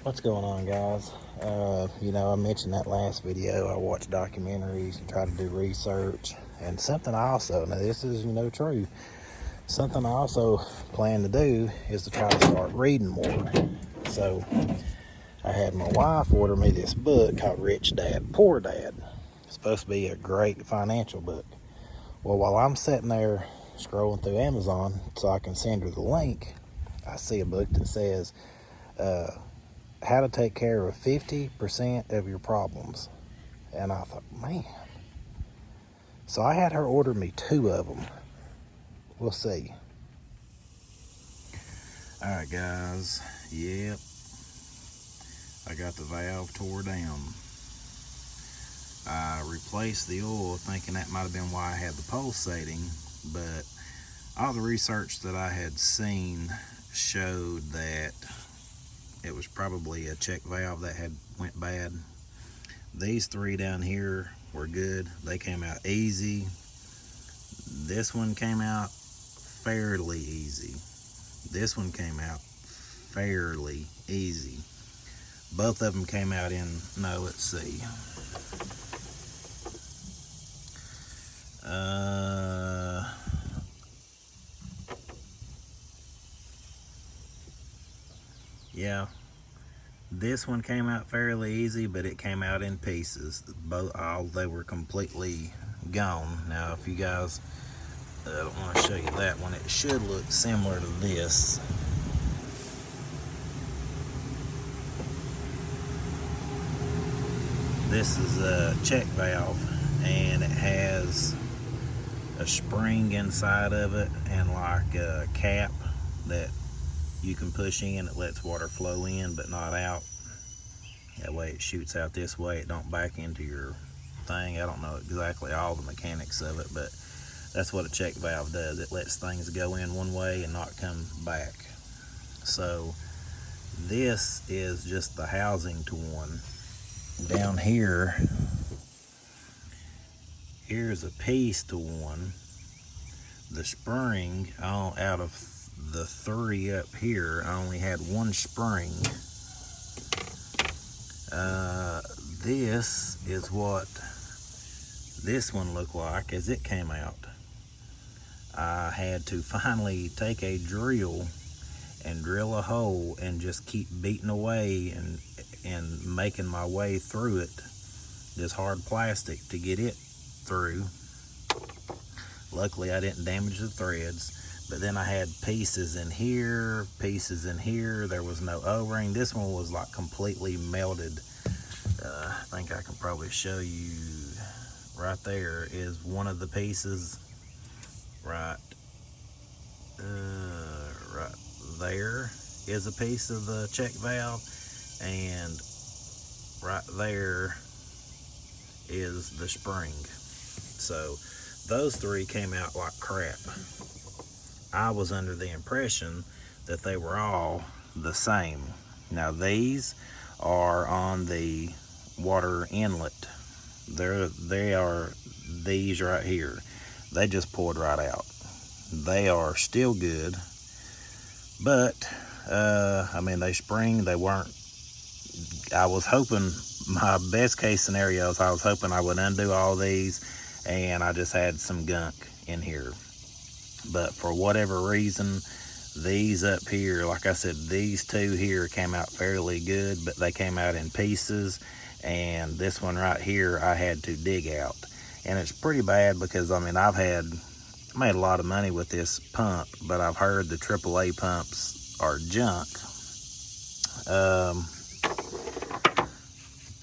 What's going on, guys? I mentioned that last video. I watch documentaries and try to do research. And something I also, now this is, true. Something I also plan to do is to try to start reading more. So I had my wife order me this book called Rich Dad, Poor Dad. It's supposed to be a great financial book. Well, while I'm sitting there scrolling through Amazon so I can send her the link, I see a book that says, how to take care of 50% of your problems. And I thought, man. So I had her order me 2 of them. We'll see. Alright, guys. Yep. I got the valve tore down. I replaced the oil thinking that might have been why I had the pulsating, but all the research that I had seen showed that it was probably a check valve that had went bad. These 3 down here were good. They came out easy. This one came out fairly easy. This one came out fairly easy. Both of them came out in, no, let's see. Yeah, this one came out fairly easy, but it came out in pieces. They were completely gone. Now, if you guys, I don't want to show you that one. It should look similar to this. This is a check valve, and it has a spring inside of it and like a cap that you can push in. It lets water flow in but not out. That way it shoots out this way. It don't back into your thing. I don't know exactly all the mechanics of it, but that's what a check valve does. It lets things go in one way and not come back. So this is just the housing to one. Down here, here's a piece to one. The spring, out of the 3 up here, I only had 1 spring. This is what this one looked like as it came out. I had to finally take a drill and drill a hole and just keep beating away and making my way through it, this hard plastic, to get it through. Luckily I didn't damage the threads, but then I had pieces in here, pieces in here. There was no O-ring. This one was like completely melted. I think I can probably show you. Right there is one of the pieces. Right there is a piece of the check valve, and right there is the spring. So those 3 came out like crap. I was under the impression that they were all the same. Now these are on the water inlet. They are these right here. They just poured right out. They are still good, but I mean, they spring. They weren't. I was hoping, my best case scenarios, I was hoping I would undo all these and I just had some gunk in here. But for whatever reason, these up here, like I said, these 2 here came out fairly good, but they came out in pieces. And this one right here, I had to dig out. And it's pretty bad because, I mean, I made a lot of money with this pump, but I've heard the AAA pumps are junk.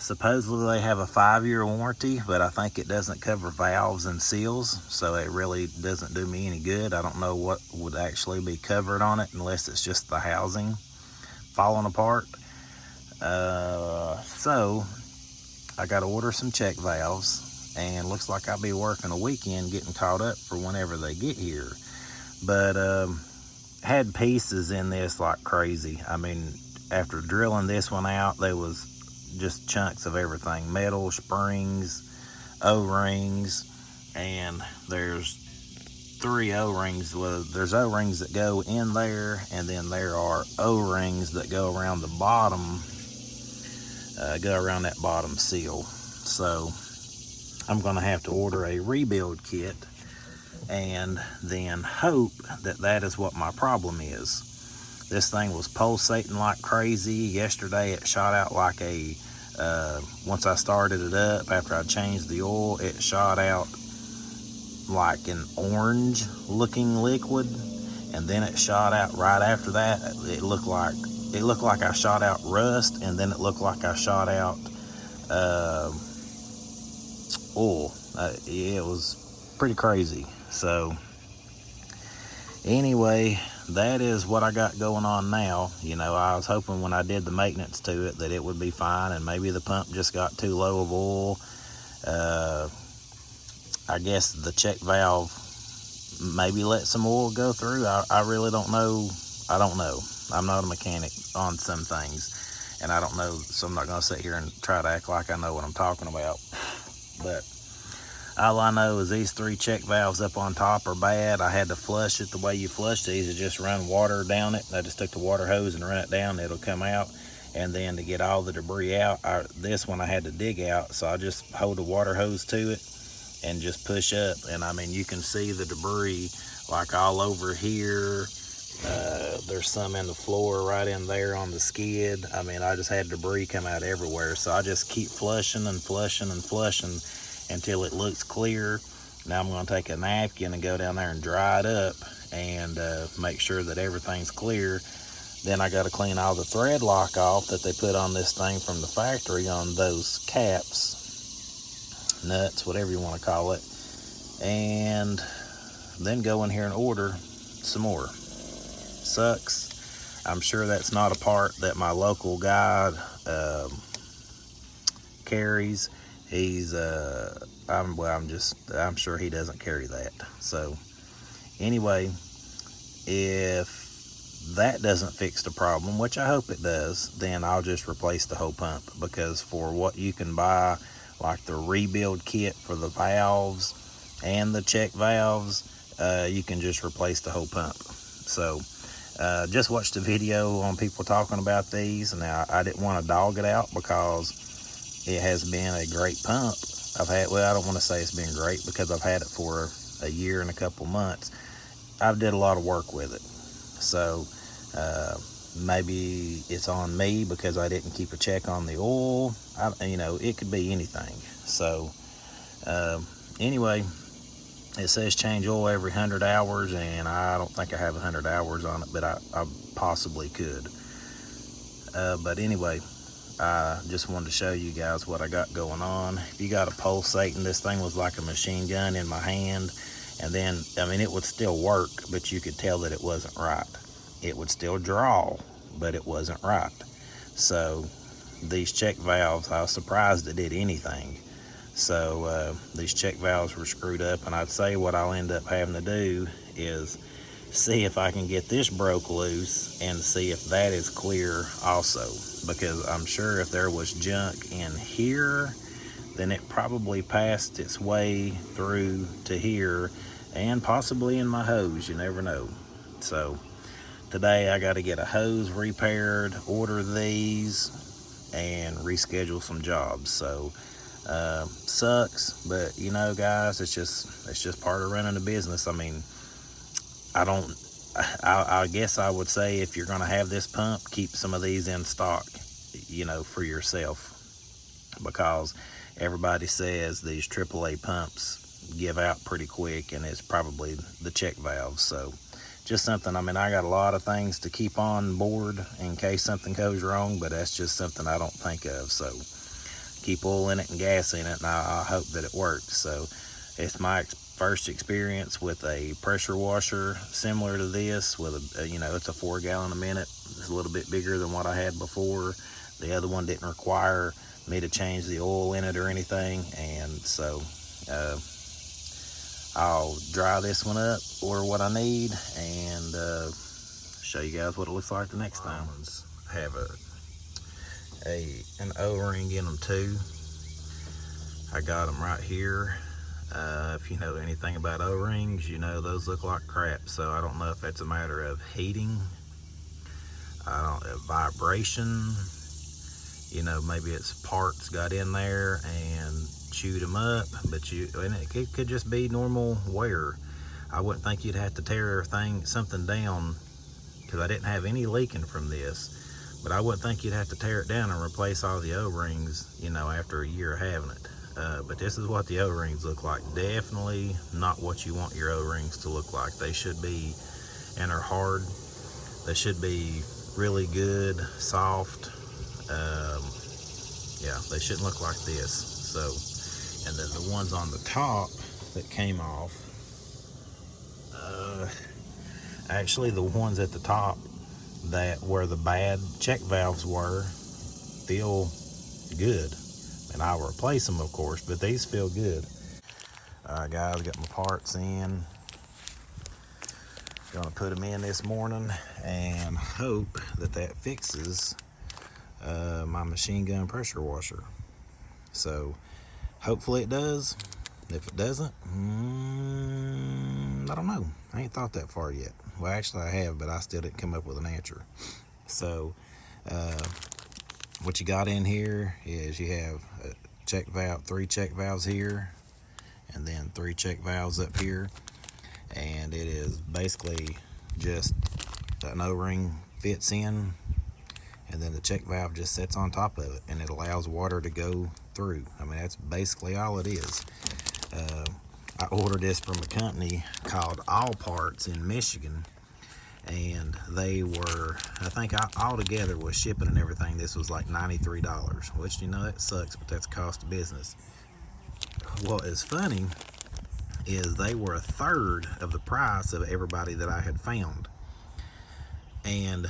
Supposedly they have a 5-year warranty, but I think it doesn't cover valves and seals, so it really doesn't do me any good. I don't know what would actually be covered on it unless it's just the housing falling apart. So I got to order some check valves, and looks like I'll be working a weekend getting caught up for whenever they get here. But had pieces in this like crazy. I mean, after drilling this one out, there was just chunks of everything: metal, springs, O-rings, and there's 3 O-rings. Well, there's O-rings that go in there, and then there are O-rings that go around the bottom go around that bottom seal. So I'm going to have to order a rebuild kit and then hope that that is what my problem is. This thing was pulsating like crazy. Yesterday it shot out like a, once I started it up, after I changed the oil, it shot out like an orange looking liquid. And then it shot out right after that. It looked like I shot out rust, and then it looked like I shot out oil. Yeah, it was pretty crazy. So anyway, that is what I got going on now. You know, I was hoping when I did the maintenance to it that it would be fine, and maybe the pump just got too low of oil. I guess the check valve maybe let some oil go through. I really don't know. I don't know. I'm not a mechanic on some things, and I don't know, so I'm not going to sit here and try to act like I know what I'm talking about. But all I know is these 3 check valves up on top are bad. I had to flush it the way you flush these. You just run water down it. I just took the water hose and run it down. It'll come out. And then to get all the debris out, this one I had to dig out, so I just hold the water hose to it and just push up. And I mean, you can see the debris like all over here. There's some in the floor right in there on the skid. I mean, I just had debris come out everywhere, so I just keep flushing and flushing and flushing until it looks clear. Now I'm going to take a napkin and go down there and dry it up and make sure that everything's clear. Then I got to clean all the thread lock off that they put on this thing from the factory on those caps, nuts, whatever you want to call it, and then go in here and order some more. Sucks. I'm sure that's not a part that my local guy carries. He's I'm sure he doesn't carry that. So anyway, if that doesn't fix the problem, which I hope it does, then I'll just replace the whole pump, because for what you can buy, like the rebuild kit for the valves and the check valves, you can just replace the whole pump. So just watched a video on people talking about these. Now, I didn't want to dog it out because it has been a great pump. I don't want to say it's been great, because I've had it for a year and a couple months. I've did a lot of work with it. So maybe it's on me because I didn't keep a check on the oil. It could be anything. So anyway, it says change oil every 100 hours, and I don't think I have 100 hours on it, but I possibly could. But anyway, I just wanted to show you guys what I got going on. If you got a pulsating, this thing was like a machine gun in my hand. And then, I mean, it would still work, but you could tell that it wasn't right. It would still draw, but it wasn't right. So these check valves, I was surprised it did anything. So these check valves were screwed up, and I'd say what I'll end up having to do is see if I can get this broke loose and see if that is clear also, because I'm sure if there was junk in here, then it probably passed its way through to here and possibly in my hose. You never know. So today I got to get a hose repaired, order these, and reschedule some jobs. So sucks, but guys, it's just part of running a business. I mean, I guess I would say if you're going to have this pump, keep some of these in stock, for yourself, because everybody says these AAA pumps give out pretty quick, and it's probably the check valves. So just something, I mean, I got a lot of things to keep on board in case something goes wrong, but that's just something I don't think of. So keep oil in it and gas in it, and I hope that it works. So it's my first experience with a pressure washer similar to this, with it's a 4 gallon a minute. It's a little bit bigger than what I had before. The other one didn't require me to change the oil in it or anything, and so I'll dry this one up, order what I need, and show you guys what it looks like the next time. Have an O-ring in them too. I got them right here. If you know anything about O-rings, those look like crap. So I don't know if it's a matter of heating, vibration, you know, maybe it's parts got in there and chewed them up, but and it could just be normal wear. I wouldn't think you'd have to tear something down, because I didn't have any leaking from this, but I wouldn't think you'd have to tear it down and replace all the O-rings, you know, after a year of having it. But this is what the O-rings look like. Definitely not what you want your O-rings to look like. They should be, and are hard, they should be really good, soft. Yeah, they shouldn't look like this. So, and then the ones on the top that came off, actually the ones at the top that where the bad check valves were feel good, and I'll replace them, of course, but these feel good. All right, guys, got my parts in. Gonna put them in this morning and hope that fixes my machine gun pressure washer. So hopefully it does. If it doesn't, I don't know. I ain't thought that far yet. Well, actually I have, but I still didn't come up with an answer. So what you got in here is you have a check valve, 3 check valves here, and then 3 check valves up here. And it is basically just an O-ring fits in, and then the check valve just sits on top of it, and it allows water to go through. I mean, that's basically all it is. I ordered this from a company called All Parts in Michigan, and they were, I think all together with shipping and everything, this was like $93, which, you know, that sucks, but that's cost of business. What is funny is they were a third of the price of everybody that I had found. And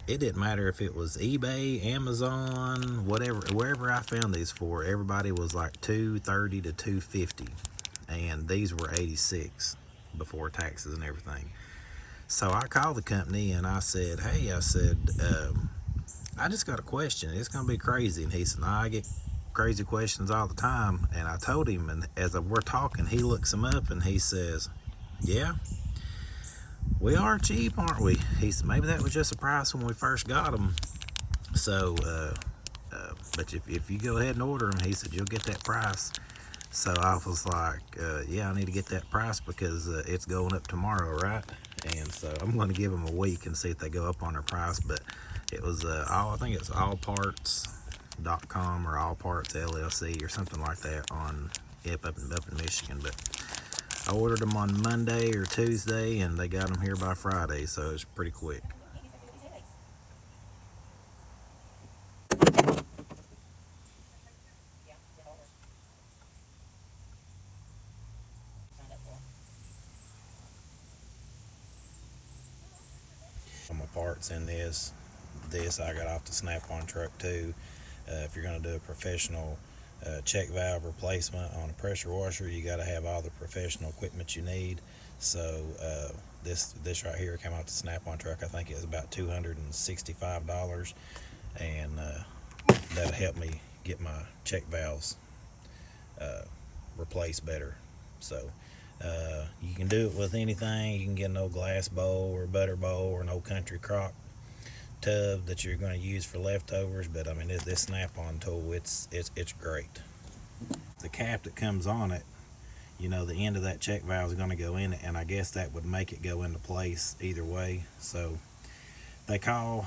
it didn't matter if it was eBay, Amazon, whatever, wherever I found these for, everybody was like $230 to $250, and these were $86 before taxes and everything. So I called the company and I said, hey, I said, I just got a question. It's gonna be crazy. And he said, no, I get crazy questions all the time. And I told him, and as we're talking, he looks them up and he says, yeah, we are cheap, aren't we? He said, maybe that was just a price when we first got them. So, but if you go ahead and order them, he said, you'll get that price. So I was like, yeah, I need to get that price because it's going up tomorrow, right? And so I'm going to give them a week and see if they go up on their price. But it was I think it's allparts.com or All Parts LLC or something like that on up in Michigan. But I ordered them on Monday or Tuesday, and they got them here by Friday, so it's pretty quick. My parts in this I got off the Snap-on truck too. If you're going to do a professional check valve replacement on a pressure washer, you got to have all the professional equipment you need. So this right here came out the Snap-on truck. I think it was about $265, and that'll help me get my check valves replaced better. So you can do it with anything. You can get an old glass bowl or butter bowl or an old country crock tub that you're going to use for leftovers. But I mean, this Snap-on tool, it's great. The cap that comes on it, you know, the end of that check valve is going to go in it, and I guess that would make it go into place either way. So they call,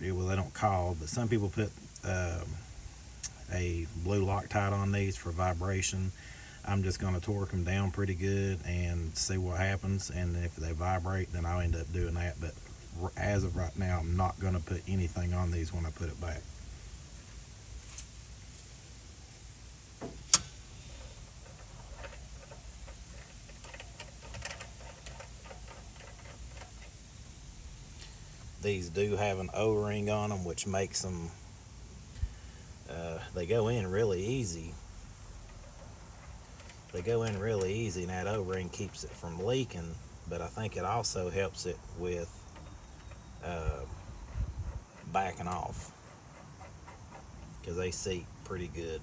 well, they don't call, but some people put a blue Loctite on these for vibration. I'm just going to torque them down pretty good and see what happens, and if they vibrate, then I'll end up doing that. But as of right now, I'm not going to put anything on these when I put it back. These do have an O-ring on them, which makes them, they go in really easy. They go in really easy, and that O-ring keeps it from leaking, but I think it also helps it with backing off, because they seat pretty good.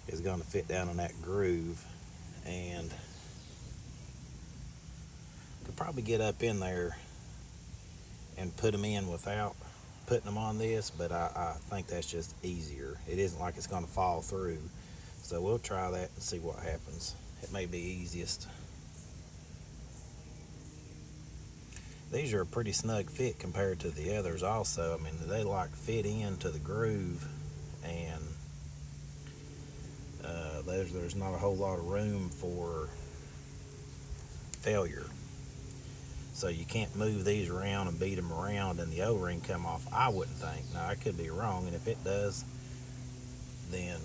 is going to fit down in that groove, and could probably get up in there and put them in without putting them on this, but I think that's just easier. It isn't like it's going to fall through, so we'll try that and see what happens. It may be easiest. These are a pretty snug fit compared to the others also. I mean, they like fit into the groove, and there's not a whole lot of room for failure. So you can't move these around and beat them around and the O-ring come off, I wouldn't think. Now, I could be wrong, and if it does, then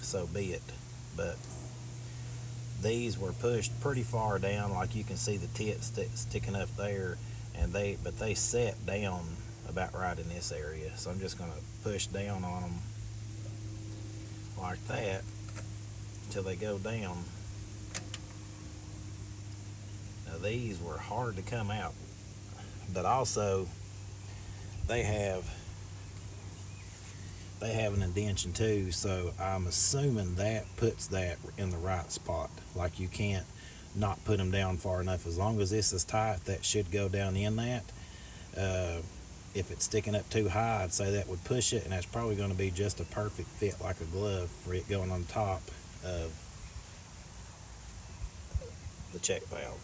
so be it. But these were pushed pretty far down, like you can see the tit sticking up there, and they set down about right in this area. So I'm just going to push down on them like that until they go down. Now, these were hard to come out, but also they have an indentation too, so I'm assuming that puts that in the right spot. Like, you can't not put them down far enough. As long as this is tight, that should go down in that. If it's sticking up too high, I'd say that would push it, and that's probably going to be just a perfect fit, like a glove, for it going on top of the check valve.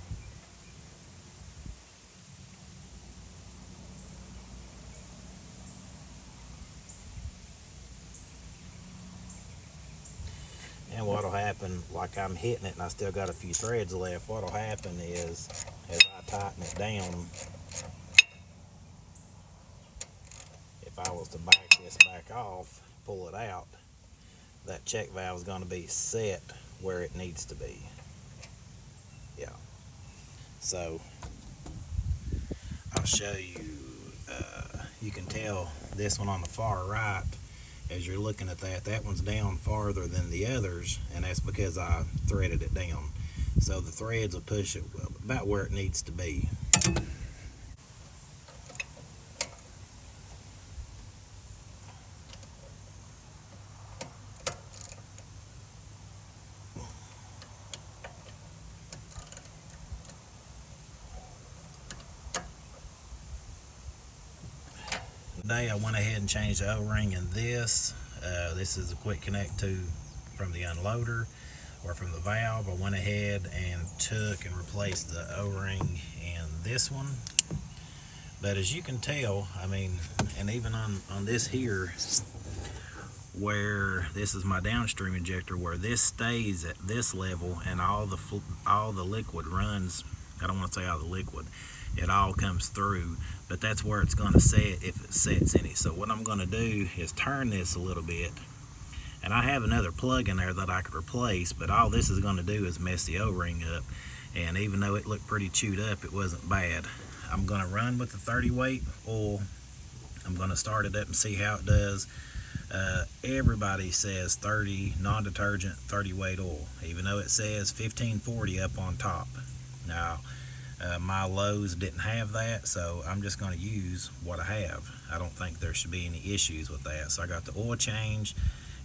And what'll happen, like I'm hitting it and I still got a few threads left, what'll happen is, as I tighten it down, if I was to back this back off, pull it out, that check valve is going to be set where it needs to be. Yeah. So I'll show you, you can tell this one on the far right, as you're looking at that, that one's down farther than the others, and that's because I threaded it down. So the threads will push it about where it needs to be. Today I went ahead and changed the O-ring in this. This is a quick connect to from the unloader or from the valve. I went ahead and took and replaced the O-ring in this one. But as you can tell, I mean, and even on this here, where this is my downstream injector, where this stays at this level and all the liquid runs, I don't want to say all the liquid, it all comes through, but that's where it's going to set if it sets any. So what I'm going to do is turn this a little bit, and I have another plug in there that I could replace, but all this is going to do is mess the O-ring up, and even though it looked pretty chewed up, it wasn't bad. I'm going to run with the 30 weight oil. I'm going to start it up and see how it does. Everybody says 30 non-detergent 30 weight oil, even though it says 1540 up on top. Now, my Lowe's didn't have that, so I'm just going to use what I have. I don't think there should be any issues with that. So I got the oil change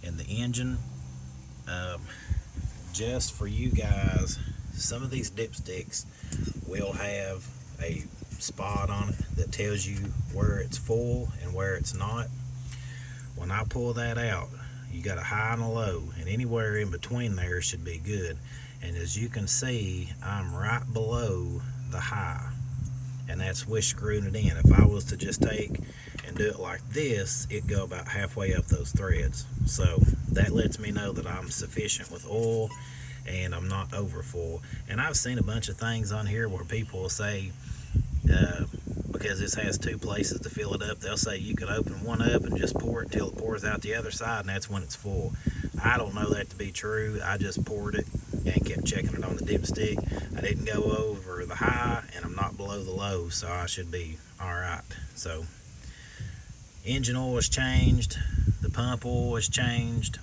in the engine. Just for you guys, some of these dipsticks will have a spot on it that tells you where it's full and where it's not. When I pull that out, you got a high and a low, and anywhere in between there should be good. And as you can see, I'm right below the high, and that's with screwing it in. If I was to just take and do it like this, it'd go about halfway up those threads. So that lets me know that I'm sufficient with oil and I'm not over full. And I've seen a bunch of things on here where people will say, because this has two places to fill it up, they'll say you can open one up and just pour it until it pours out the other side, and that's when it's full. I don't know that to be true. I just poured it and kept checking it on the dipstick. I didn't go over the high, and I'm not below the low, so I should be all right. So engine oil is changed, the pump oil is changed,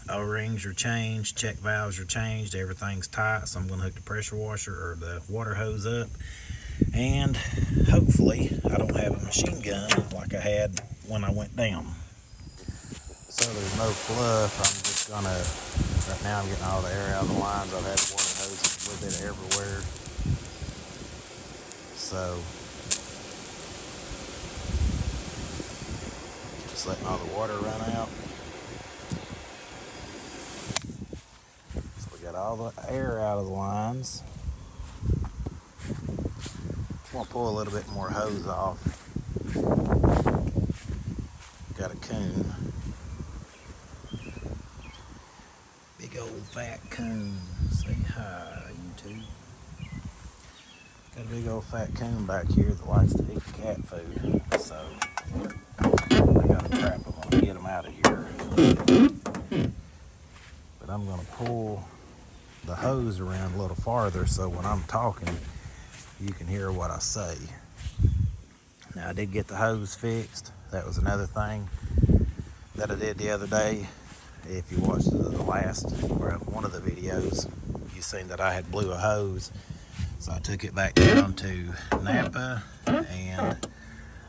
O-rings are changed, check valves are changed, everything's tight. So I'm going to hook the pressure washer or the water hose up, and hopefully I don't have a machine gun like I had when I went down. so there's no fluff, I'm just gonna, right now I'm getting all the air out of the lines. I've had water hoses a little bit everywhere. So, just letting all the water run out. So we got all the air out of the lines. I'm gonna pull a little bit more hose off. Got a coon. Big old fat coon. Say hi, YouTube. Got a big old fat coon back here that likes to eat cat food. So I gotta trap him. I'm gonna get him out of here. But I'm gonna pull the hose around a little farther so when I'm talking, you can hear what I say. Now I did get the hose fixed. That was another thing that I did the other day. If you watched the last, or one of the videos, you seen that I had blew a hose. So I took it back down to Napa, and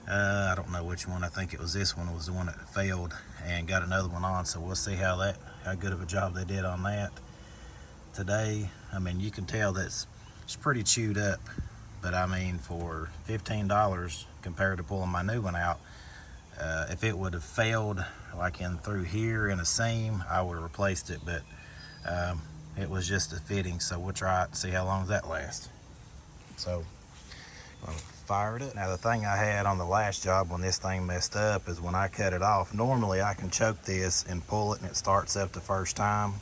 I don't know which one. I think it was this one was the one that failed, and got another one on. So we'll see how good of a job they did on that today. I mean, you can tell it's pretty chewed up, but I mean, for $15 compared to pulling my new one out, if it would have failed like in through here in a seam, I would have replaced it, but it was just a fitting. So we'll try it and see how long that lasts. So I'm gonna fire it up. Now the thing I had on the last job when this thing messed up is when I cut it off. Normally I can choke this and pull it and it starts up the first time.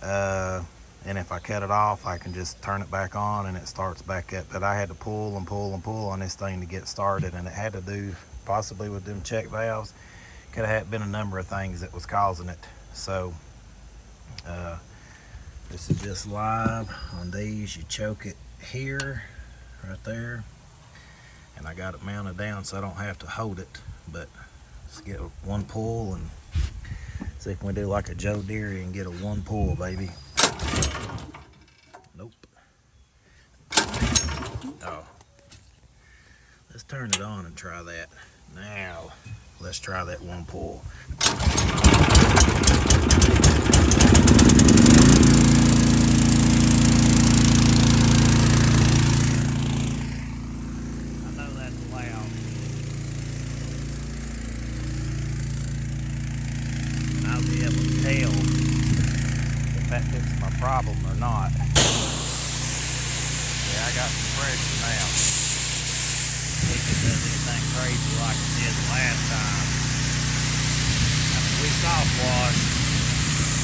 And if I cut it off, I can just turn it back on and it starts back up. But I had to pull and pull and pull on this thing to get started, and it had to do possibly with them check valves. Could have been a number of things that was causing it. So this is just live on these. You choke it here, right there, and I got it mounted down so I don't have to hold it. But let's get one pull and see if we do like a Joe Deere and get a one pull, baby. Nope. Oh. Let's turn it on and try that. Now, let's try that one pull. I know that's loud. And I'll be able to tell if that fixes my problem or not. Yeah, I got some pressure now. See if it does anything crazy like it did the last time. I mean, we soft wash,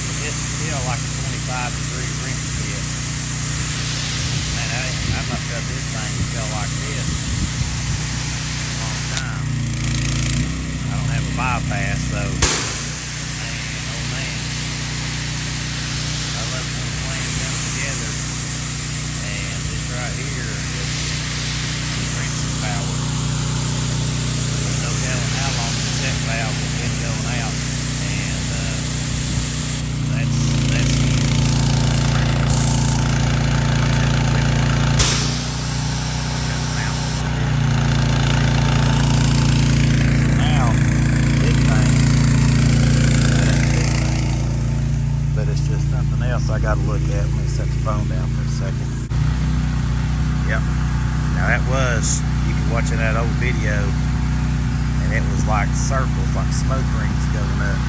but this is still like a 25-degree rinse kit. Man, I must have this thing felt like this a long time. I don't have a bypass, so man, oh man. I love when the flames come together, and this right here is rinsing power. There's no telling how long the check valve has been going out, and that's now big thing, that ain't a big thing, but it's just something else I got to look at. Let me set the phone down for a second. Yep. Now that was, you can watch that old video, and it was like circles, like smoke rings going up.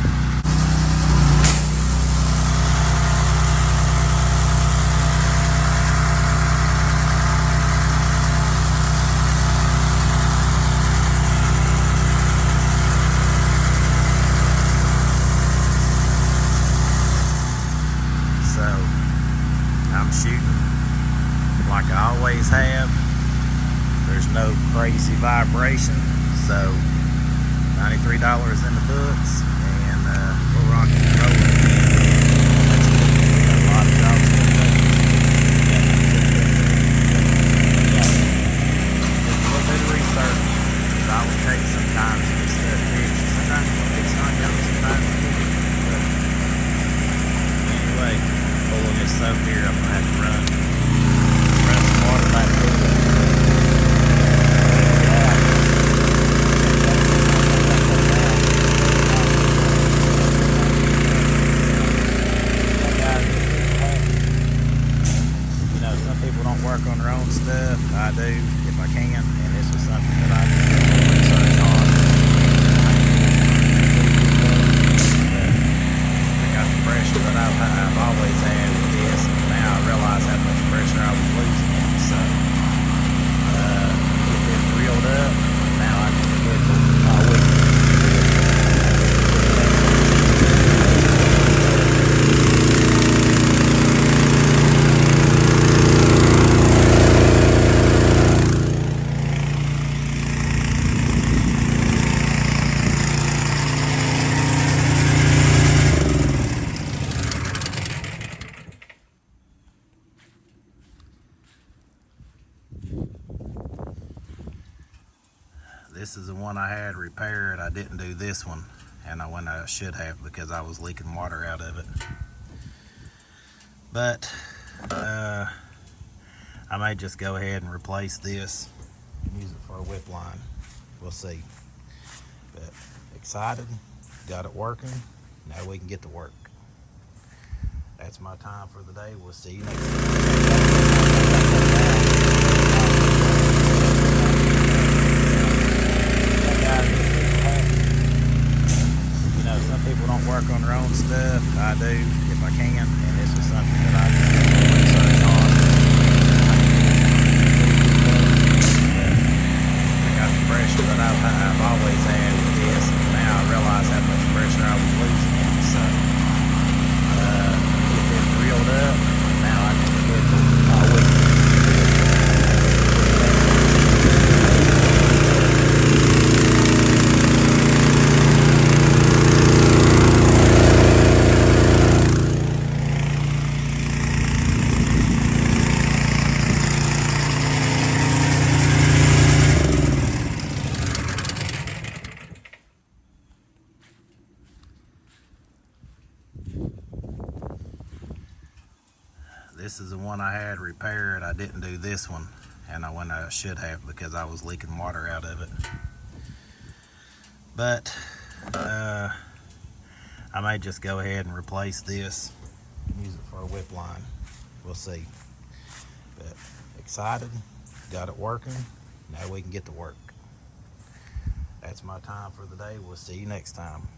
So, I'm shooting like I always have. There's no crazy vibration, so $93 in the books, and we're rocking and rolling. We got a lot of jobs to do. Just a little bit of research. It always takes some time to get stuff fixed. Sometimes you want to fix it on your own, sometimes you can't. But anyway, pulling this soap here, I'm gonna have to run some water back through it. do if I can, and this was something that I did research on. I got the pressure that I've always had with this, and now I realize how much pressure I was losing. So get this reeled up. Now I can get my week. This is the one I had repaired. I didn't do this one, and when I should have, because I was leaking water out of it. But I may just go ahead and replace this, use it for a whip line. We'll see. But excited, got it working. Now we can get to work. That's my time for the day. We'll see you next time. People don't work on their own stuff. I do if I can, and this was something that I did research on. I got the pressure that I've always had with this, and now I realize how much pressure I was losing. So get this reeled up. Now I can get my week. This is the one I had repaired. I didn't do this one, and when I should have, because I was leaking water out of it. But I may just go ahead and replace this, use it for a whip line. We'll see. But excited, got it working. Now we can get to work. That's my time for the day. We'll see you next time.